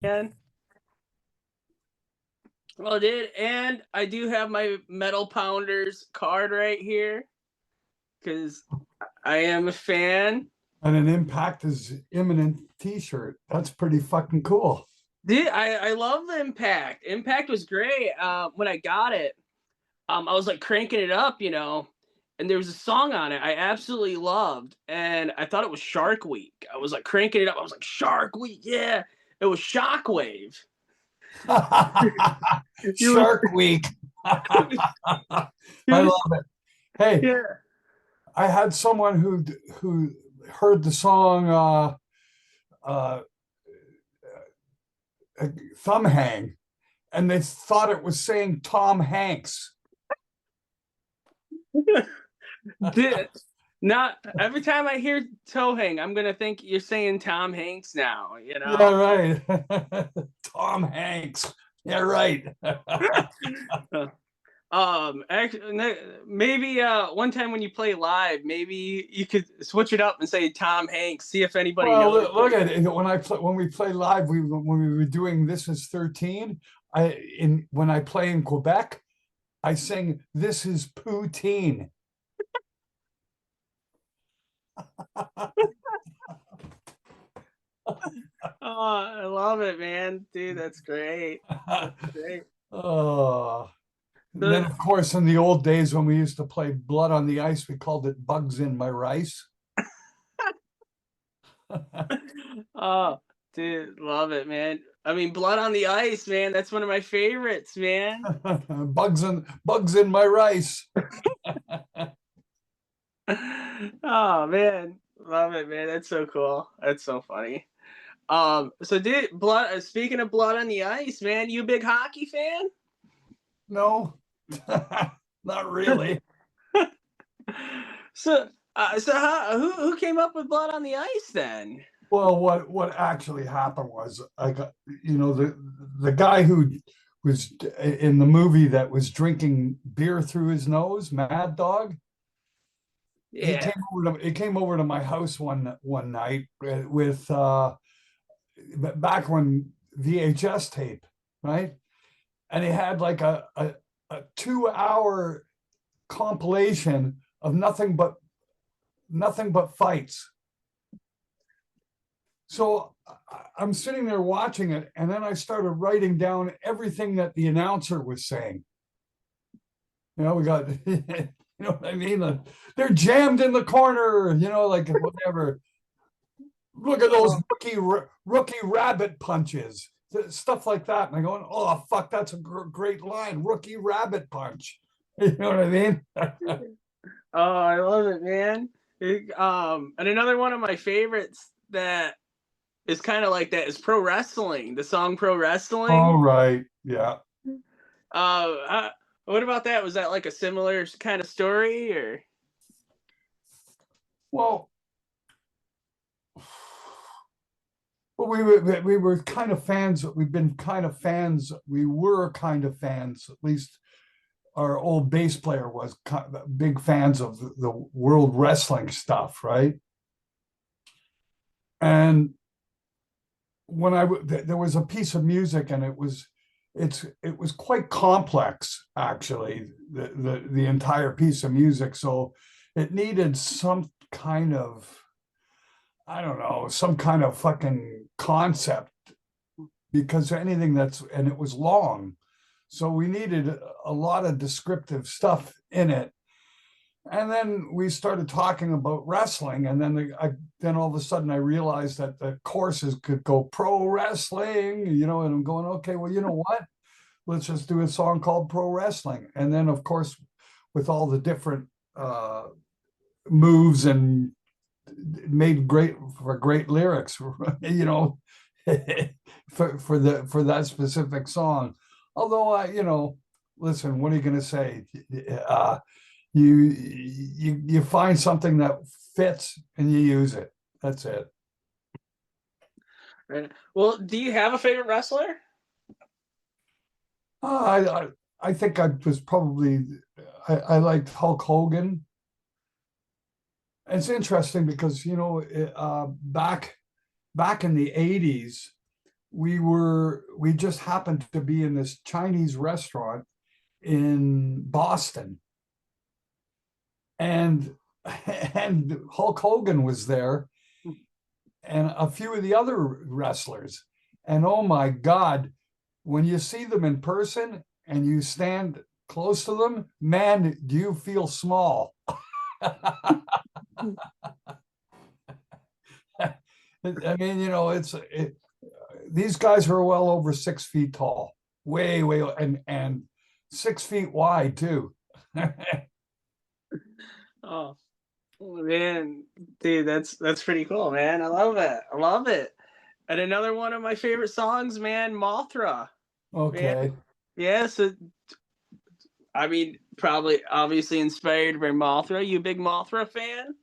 And well, dude, and I do have my Metal Pounders card right here because I am a fan. And an Impact is imminent t-shirt. That's pretty fucking cool. Dude, I love the Impact. Impact was great. When I got it, I was like cranking it up, and there was a song on it I absolutely loved, and I thought it was Shark Week. I was like cranking it up. I was like, Shark Week, yeah. It was Shockwave. It was, Shark Week. I it love was, it. Hey, yeah. I had someone who heard the song uh, Thumb Hang, and they thought it was saying Tom Hanks. Did, not every time I hear toe hang, I'm gonna think you're saying Tom Hanks now, Yeah, right. Tom Hanks. Yeah, right. Actually, maybe one time when you play live, maybe you could switch it up and say Tom Hanks, see if anybody Well, knows. look at it. When we play live, when we were doing This Is 13, when I play in Quebec, I sing This Is Poutine. Oh, I love it, man. Dude, that's great. That's great. Oh, and then So, of course in the old days when we used to play Blood on the Ice, we called it Bugs in My Rice. oh, dude, love it, man. I mean, Blood on the Ice, man. That's one of my favorites, man. Bugs in my rice. Oh man, love it, man. That's so cool. That's so funny. So dude, speaking of Blood on the Ice, man, you a big hockey fan? No, not really. So who came up with Blood on the Ice then? Well, what actually happened was I got the guy who was in the movie that was drinking beer through his nose, Mad Dog. Yeah. He came over to my house one night with back when VHS tape, right? And he had like a 2 hour compilation of nothing but fights. So I'm sitting there watching it, and then I started writing down everything that the announcer was saying. We got, what I mean? They're jammed in the corner, like whatever. Look at those Oh, rookie rabbit punches, stuff like that. And I go, oh fuck, that's a great line, rookie rabbit punch. You know what I mean? oh, I love it, man. And another one of my favorites that is kind of like that is pro wrestling. The song "Pro Wrestling." All right, yeah. What about that? Was that like a similar kind of story, or? Well, we were kind of fans. We've been kind of fans. We were kind of fans. At least our old bass player was big fans of the world wrestling stuff, right? And there was a piece of music, and it was quite complex, actually, the entire piece of music. So it needed some kind of, I don't know, some kind of fucking concept, because and it was long. So we needed a lot of descriptive stuff in it. And then we started talking about wrestling, and then all of a sudden I realized that the courses could go pro wrestling, and I'm going, okay, well, you know what? Let's just do a song called Pro Wrestling. And then, of course, with all the different moves, and made great lyrics, for that specific song. Although listen, what are you going to say? Uh, you find something that fits and you use it. That's it. Right. Well, do you have a favorite wrestler? I think I liked Hulk Hogan. It's interesting because back in the 80s, we just happened to be in this Chinese restaurant in Boston, and and Hulk Hogan was there, and a few of the other wrestlers. And oh my God, when you see them in person and you stand close to them, man, do you feel small? I mean, these guys are well over 6 feet tall, way, and 6 feet wide too. Oh man, dude, that's pretty cool, man. I love it. I love it. And another one of my favorite songs, man, Mothra. Man, Okay. yeah. So I mean, probably obviously inspired by Mothra. You a big Mothra fan?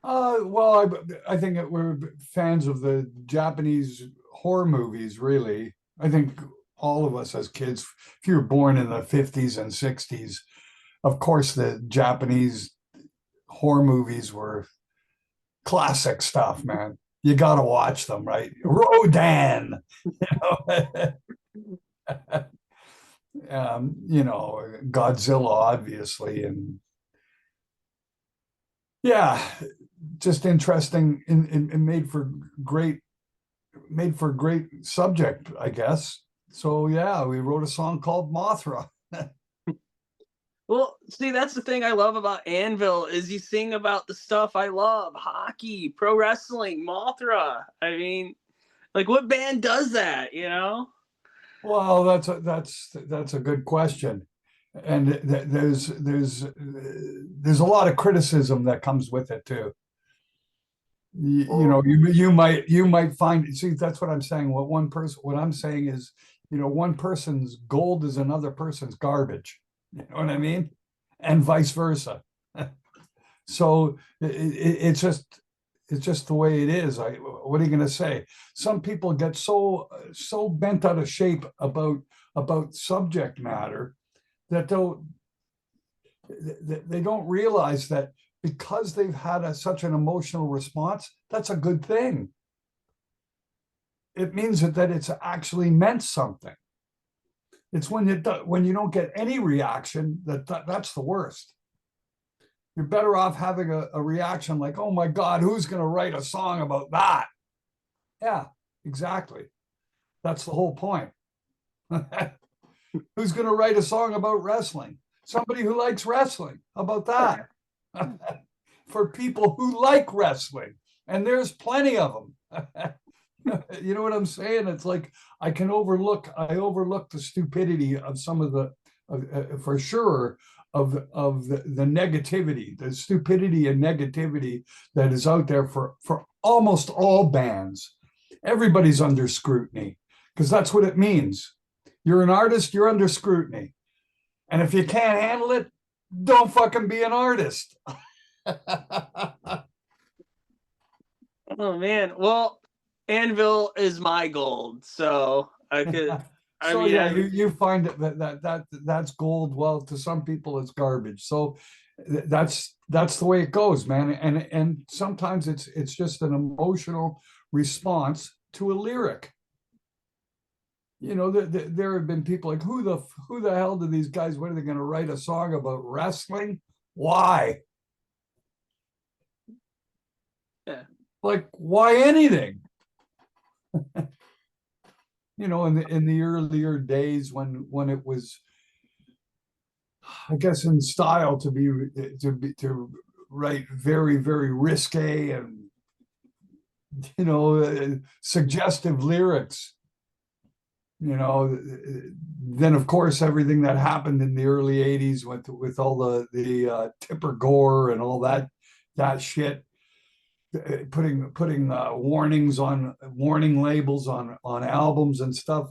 Well, I think that we're fans of the Japanese horror movies, really. I think all of us as kids, if you were born in the 50s and 60s, of course, the Japanese horror movies were classic stuff, man. You got to watch them, right? Rodan, Godzilla, obviously. And yeah, just interesting and great made for great subject, I guess. So yeah, we wrote a song called Mothra. Well, see, that's the thing I love about Anvil is you sing about the stuff I love: hockey, pro wrestling, Mothra. I mean, like, what band does that? You know? Well, that's a good question, and there's a lot of criticism that comes with it too. Well, You might find, see, that's what I'm saying. What I'm saying is, one person's gold is another person's garbage. You know what I mean? And vice versa. So it's just the way it is. What are you going to say? Some people get so bent out of shape about subject matter that they don't realize that because they've had such an emotional response, that's a good thing. It means that it's actually meant something. It's when you don't get any reaction that's the worst. You're better off having a reaction like, oh my God, who's going to write a song about that? Yeah, exactly. That's the whole point. Who's going to write a song about wrestling? Somebody who likes wrestling. How about that? yeah. For people who like wrestling, and there's plenty of them. You know what I'm saying? It's like I overlook the stupidity of some of for sure, of the negativity, the stupidity and negativity that is out there for almost all bands. Everybody's under scrutiny because that's what it means. You're an artist, you're under scrutiny. And if you can't handle it, don't fucking be an artist. Oh man. Well, Anvil is my gold, so I could. I So mean, yeah, I you find that's gold. Well, to some people it's garbage. So that's the way it goes, man. And sometimes it's just an emotional response to a lyric. There have been people like, who the hell do these guys? What are they going to write a song about wrestling? Why? yeah. Like, why anything? In the earlier days when it was, I guess, in style to write very, very risque and suggestive lyrics. Then of course everything that happened in the early '80s with all the Tipper Gore and all that shit, putting warning labels on albums and stuff.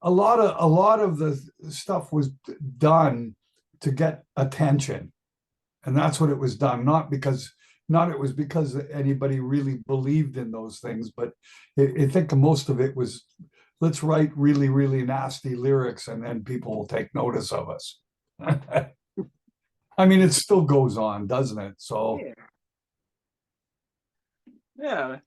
A lot of the stuff was done to get attention, and that's what it was done. Not it was because anybody really believed in those things, but I think most of it was, let's write really, really nasty lyrics, and then people will take notice of us. I mean, it still goes on, doesn't it? So Yeah. Yeah.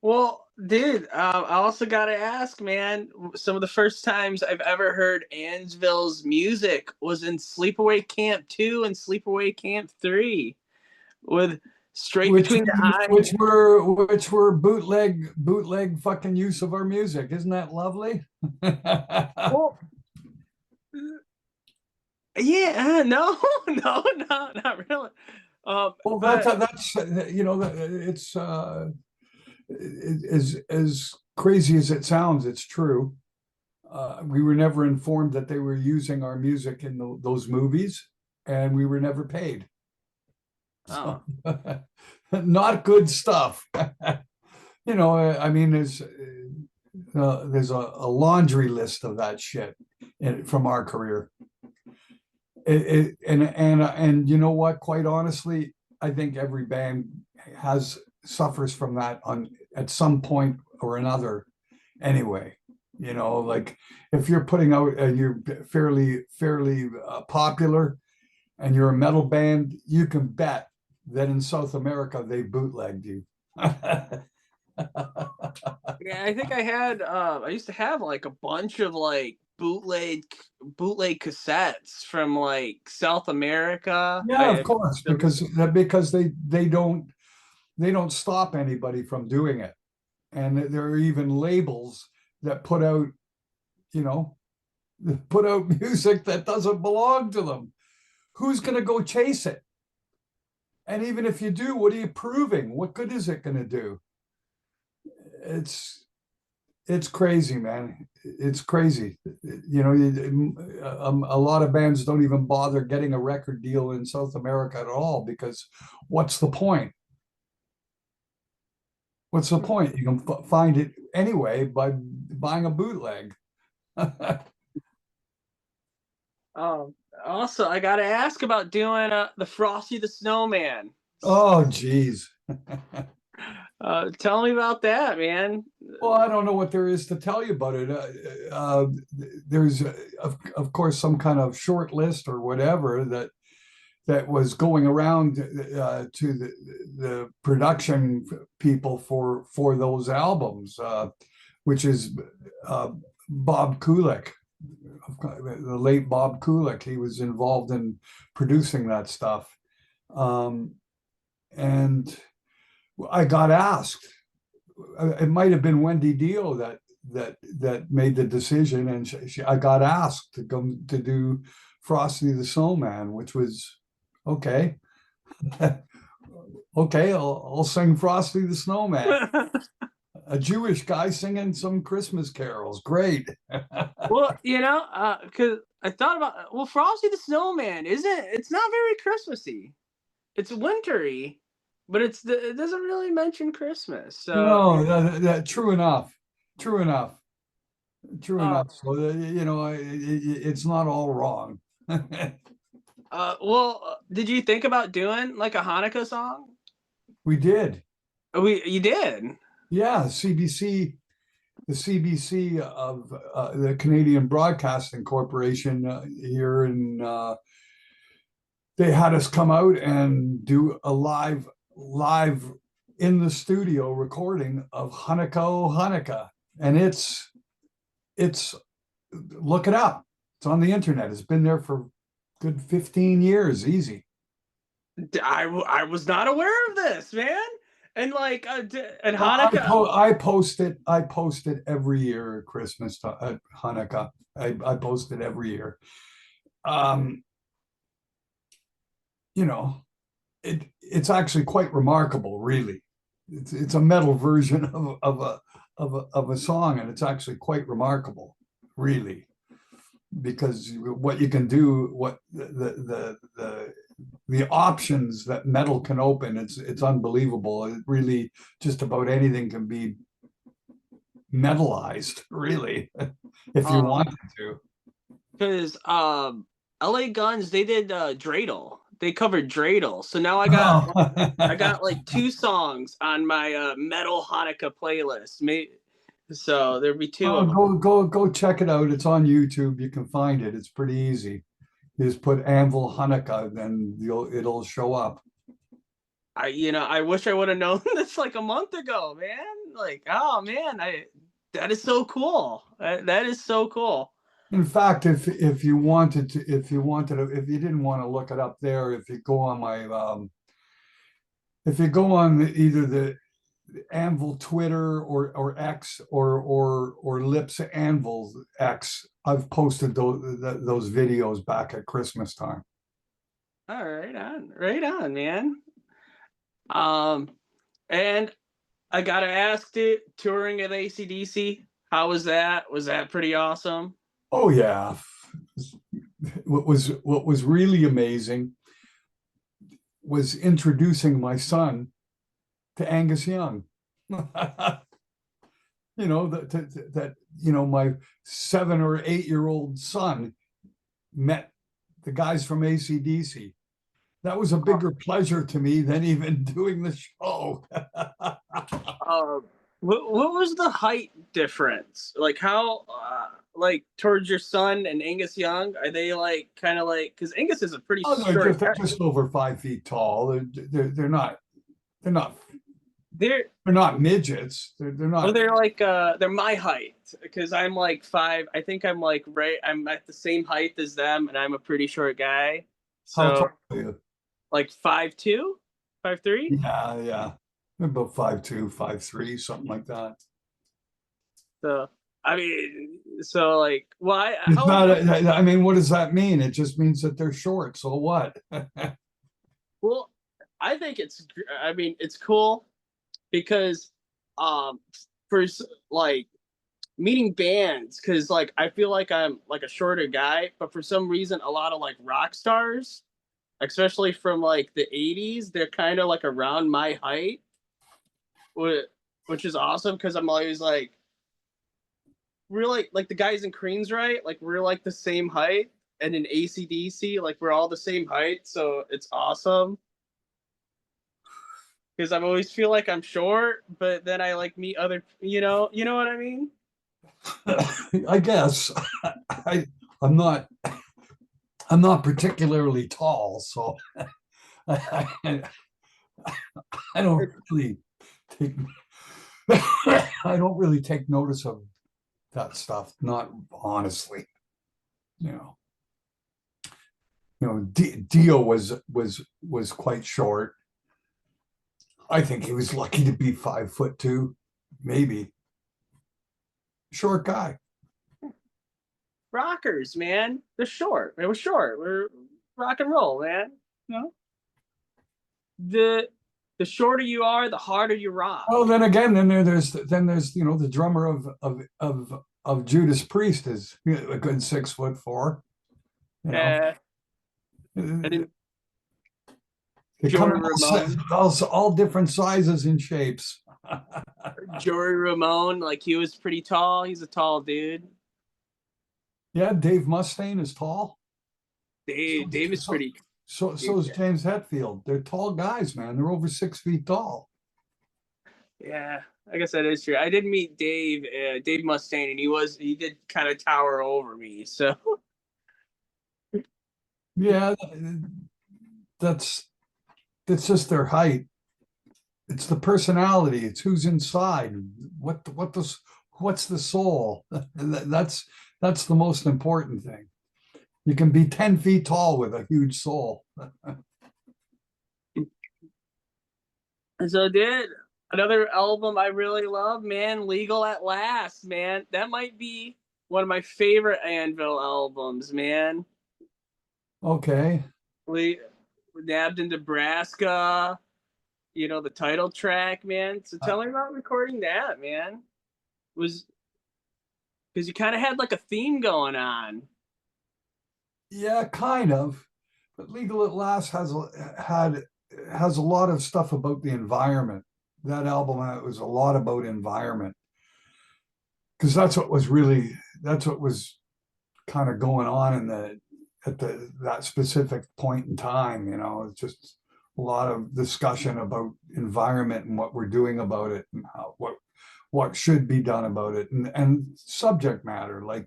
Well, dude, I also gotta ask, man. Some of the first times I've ever heard Anvil's music was in Sleepaway Camp 2 and Sleepaway Camp 3 with Straight which Between the Eyes. which were bootleg fucking use of our music. Isn't that lovely? Well, yeah, no, no, no, not really. Well, But that's it's as crazy as it sounds, it's true. We were never informed that they were using our music in those movies, and we were never paid. So, oh, not good stuff. I mean, there's a laundry list of that shit from our career. And you know what? Quite honestly, I think every band has suffers from that on at some point or another. Anyway, like if you're putting out you're fairly popular and you're a metal band, you can bet that in South America they bootlegged you. yeah, I think I used to have like a bunch of like bootleg cassettes from like South America. Yeah, of I course, still because they don't stop anybody from doing it. And there are even labels that you know, put out music that doesn't belong to them. Who's going to go chase it? And even if you do, what are you proving? What good is it going to do? It's it's crazy, man. It's crazy. A lot of bands don't even bother getting a record deal in South America at all because what's the point? What's the point? You can find it anyway by buying a bootleg. um also I gotta ask about doing the Frosty the Snowman. Oh, geez. Tell me about that, man. Well, I don't know what there is to tell you about it. There's, of course, some kind of short list or whatever that was going around to the production people for those albums, which is Bob Kulick, the late Bob Kulick. He was involved in producing that stuff, and I got asked. It might have been Wendy Dio that made the decision, and I got asked to come to do Frosty the Snowman, which was okay. Okay, I'll sing Frosty the Snowman. A Jewish guy singing some Christmas carols. Great. Well, because I thought about well, Frosty the Snowman isn't it's not very Christmassy. It's wintry, but it doesn't really mention Christmas. So, No, true enough. True enough. True uh, enough. So, it's not all wrong. did you think about doing like a Hanukkah song? We did. You did. Yeah, the CBC of the Canadian Broadcasting Corporation here they had us come out and do a live in the studio recording of Hanukkah oh Hanukkah, and it's look it up. It's on the internet. It's been there for good 15 years, easy. I was not aware of this, man. And like, and Well, I, Hanukkah. po- I post it. I post it every year at Christmas, at Hanukkah. I post it every year. Um, you know, it's actually quite remarkable, really. It's a metal version of a song, and it's actually quite remarkable, really, because what you can do, what the options that metal can open, it's unbelievable. It really just about anything can be metalized, really, if you Um, wanted to. because LA Guns they did Dreidel. They covered Dreidel. So now Oh. I got like two songs on my metal Hanukkah playlist. So there'll be two Oh, of them. go check it out. It's on YouTube. You can find it. It's pretty easy. You just put Anvil Hanukkah, then it'll show up. I wish I would have known this like a month ago, man. Like, oh man, I that is so cool. That is so cool. In fact, if you wanted to, if you didn't want to look it up there, if you go on my if you go on either the Anvil Twitter or X or Lips Anvil X, I've posted those videos back at Christmas time. All right on, man. Um, and I gotta ask it, touring at ACDC, how was that? Was that pretty awesome? Oh yeah. What was really amazing was introducing my son to Angus Young. My 7 or 8 year old son met the guys from ACDC. That was a Oh, bigger pleasure to me than even doing the show. uh, what was the height difference? Like how, like towards your son and Angus Young, are they like kind of like because Angus is a pretty Oh, short they're guy. just over 5 feet tall. They're not they're not They're they're not midgets. They're well, not. they're like they're my height because I'm like five. I think I'm like right. I'm at the same height as them, and I'm a pretty short guy. How So tall are you? like 5'2", 5'3". Yeah, yeah. They're about 5'2", 5'3", something like that. So I mean, so like, why? It's How not. about? I mean, what does that mean? It just means that they're short. So what? Well, I think it's. I mean, it's cool because, um, for like meeting bands, because like I feel like I'm like a shorter guy, but for some reason, a lot of like rock stars, especially from like the '80s, they're kind of like around my height, which is awesome because I'm always like we're like the guys in Creams, right? Like we're like the same height, and in ACDC, like we're all the same height, so it's awesome because I always feel like I'm short, but then I like meet other, you know what I mean? I guess I I'm not I'm not particularly tall, so I, I don't really take I don't really take notice of that stuff. Not honestly, you know. Dio was quite short. I think he was lucky to be 5'2", maybe. Short guy. Rockers, man, they're short. They were short. We're rock and roll, man. You know, the the shorter you are, the harder you rock. Oh, then again, there's the drummer of Judas Priest is a good 6'4". You know, Uh, and they then come Joey in Ramone, all different sizes and shapes. Joey Ramone, like he was pretty tall. He's a tall dude. Yeah, Dave Mustaine is tall. So Dave is so pretty. so is James Hetfield. They're tall guys, man. They're over 6 feet tall. Yeah, I guess that is true. I did meet Dave Mustaine, and he did kind of tower over me. So Yeah, that's that's just their height. It's the personality. It's who's inside. What's the soul? That's the most important thing. You can be 10 feet tall with a huge soul. did another album I really love, man. Legal at Last, man. That might be one of my favorite Anvil albums, man. Okay. We Nabbed in Nebraska, the title track, man. So Uh, tell me about recording that, man. Was because you kind of had like a theme going on. yeah, kind of. But Legal at Last has a lot of stuff about the environment. That album was a lot about environment because that's what was kind of going on in the at the that specific point in time. It's just a lot of discussion about environment and what we're doing about it and what should be done about it and subject matter like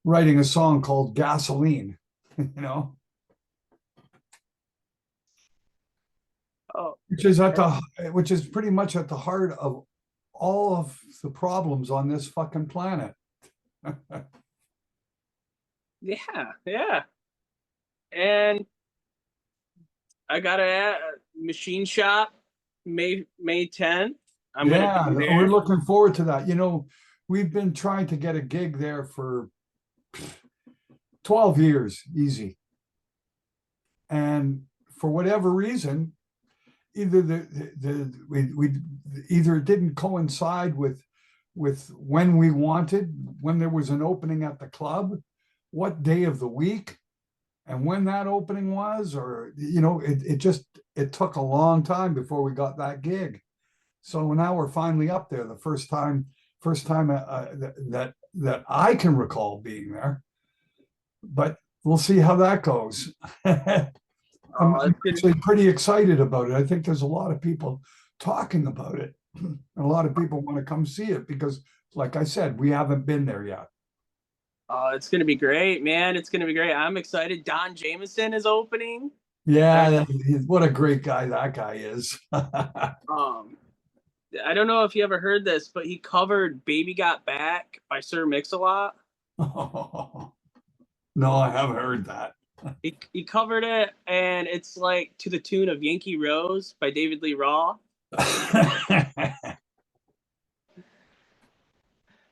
writing a song called Gasoline. you know Oh, which is at the which is pretty much at the heart of all of the problems on this fucking planet. yeah, yeah. And I got a machine shop May 10th. I'm gonna Yeah, be we're there. looking forward to that. We've been trying to get a gig there for 12 years, easy. And for whatever reason, either we either it didn't coincide with when we wanted, when there was an opening at the club, what day of the week, and when that opening was, or it just it took a long time before we got that gig. So now we're finally up there. The first time that I can recall being there. But we'll see how that goes. I'm, Oh, I'm it's gonna actually pretty excited about it. I think there's a lot of people talking about it. A lot of people want to come see it because, like I said, we haven't been there yet. it's gonna be great, man. It's gonna be great. I'm excited. Don Jameson is opening. I Yeah, what a great guy that guy is. um I don't know if you ever heard this, but he covered "Baby Got Back" by Sir Mix-a-Lot. No, I haven't heard that. He covered it, and it's like to the tune of "Yankee Rose" by David Lee Roth.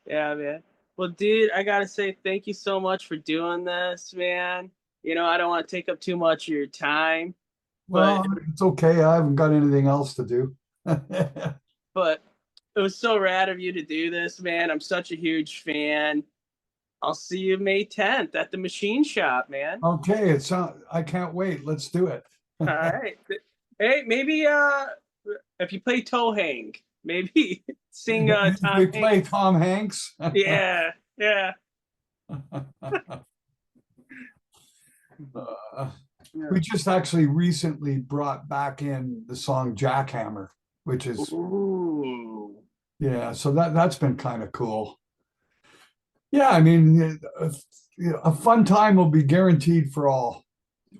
Yeah, man. Well, dude, I gotta say thank you so much for doing this, man. I don't want to take up too much of your time, but Well, it's okay. I haven't got anything else to do. but it was so rad of you to do this, man. I'm such a huge fan. I'll see you May 10th at the Machine Shop, man. Okay, I can't wait. Let's do it. All right. Hey, maybe if you play Toe Hang, maybe sing If Tom we play Hanks. Tom Hanks. Yeah, yeah. Uh, Yeah. we just actually recently brought back in the song Jackhammer, which is Ooh. yeah, so that's been kind of cool. Yeah, I mean, a fun time will be guaranteed for all.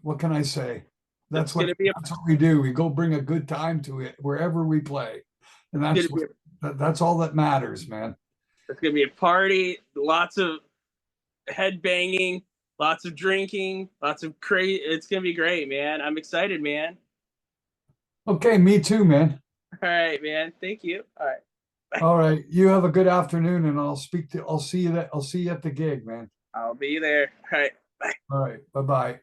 What can I say? It's That's what gonna be a that's what we do. We go bring a good time to it wherever we play, and gonna be a, that's all that matters, man. it's gonna be a party, lots of head banging, lots of drinking, lots of crazy. It's gonna be great, man. I'm excited, man. Okay, me too, man. All right, man. Thank you. All right. Bye. All right, you have a good afternoon, and I'll see you at the gig, man. I'll be there. All right. Bye. All right, bye bye.